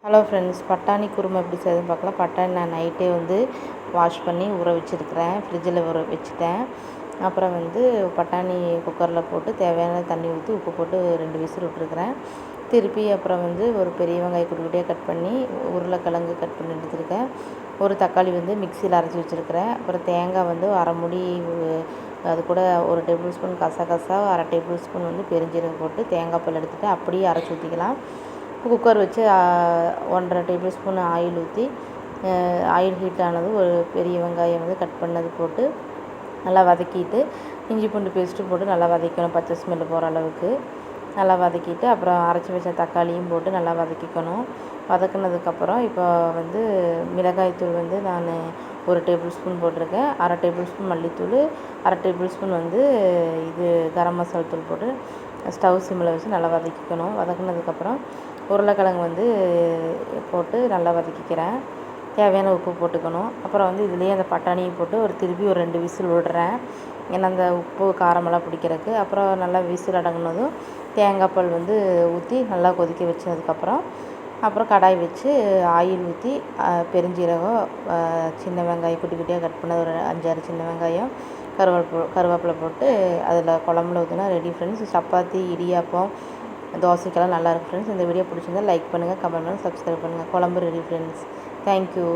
Hello friends, பட்டாணி குருமா எப்படி செய்யுதுன்னு பார்க்கலாம். பட்டாணி நான் நைட்டே வாஷ் பண்ணி ஊற வச்சுருக்கிறேன், ஃப்ரிட்ஜில் ஊற வச்சுட்டேன். அப்புறம் பட்டாணி குக்கரில் போட்டு தேவையான தண்ணி ஊற்றி உப்பு போட்டு 2 விசில் விட்டுருக்குறேன். திருப்பி அப்புறம் ஒரு பெரிய வெங்காயம் குட்டி குட்டியாக கட் பண்ணி, உருளைக்கிழங்கு கட் பண்ணி எடுத்துருக்கேன். ஒரு தக்காளி மிக்சியில் அரைச்சி வச்சுருக்கிறேன். அப்புறம் தேங்காய் அரை மூடி, அது கூட 1 டேபிள் ஸ்பூன் கசகசா, அரை டேபிள் ஸ்பூன் பெருஞ்சீரகம் போட்டு தேங்காய் பால் எடுத்துகிட்டு அப்படியே அரைச்சி ஊற்றிக்கலாம். குக்கர் வச்சு 1.5 டேபிள் ஸ்பூன் ஆயில் ஊற்றி, ஆயில் ஹீட் ஆனதும் ஒரு பெரிய வெங்காயம் கட் பண்ணது போட்டு நல்லா வதக்கிட்டு, இஞ்சி பூண்டு பேஸ்ட்டு போட்டு நல்லா வதக்கணும், பச்சை ஸ்மெல்லு போகிற அளவுக்கு நல்லா வதக்கிட்டு, அப்புறம் அரைச்சி வச்ச தக்காளியும் போட்டு நல்லா வதக்கிக்கணும். வதக்குனதுக்கப்புறம் இப்போ மிளகாய்த்தூள் நான் 1 டேபிள் ஸ்பூன் போட்டிருக்கேன். அரை டேபிள் ஸ்பூன் மல்லித்தூள், அரை டேபிள் ஸ்பூன் இது கரம் மசாலா தூள் போட்டு ஸ்டவ் சிம்மில் வச்சு நல்லா வதக்கிக்கணும். வதக்குனதுக்கப்புறம் உருளைக்கிழங்கு போட்டு நல்லா வதக்கிக்கிறேன். தேவையான உப்பு போட்டுக்கணும். அப்புறம் இதுலேயே அந்த பட்டாணியை போட்டு திருப்பி ஒரு 2 விசில் விடுறேன், ஏன்னா அந்த உப்பு காரமெல்லாம் பிடிக்கிறதுக்கு. அப்புறம் நல்லா விசில் அடங்கினதும் தேங்காய் பால் ஊற்றி நல்லா கொதிக்க வச்சதுக்கப்புறம் அப்புறம் கடாய் வச்சு ஆயில் ஊற்றி பெருஞ்சீரகம், சின்ன வெங்காயம் குட்டி குட்டியாக கட் பண்ண ஒரு 5-6 சின்ன வெங்காயம், கருவேப்பிலை போட்டு அதில் குழம்புல ஊற்றினா ரெடி ஃப்ரெண்ட்ஸ். சப்பாத்தி, இடியாப்பம், தோசைக்கெல்லாம் நல்லாயிருக்கும் ஃப்ரெண்ட்ஸ். இந்த வீடியோ பிடிச்சிருந்தா லைக் பண்ணுங்கள், கமெண்ட் பண்ணுங்கள், சப்ஸ்கிரைப் பண்ணுங்கள். குழம்பு ரெடி ஃப்ரெண்ட்ஸ். தேங்க்யூ.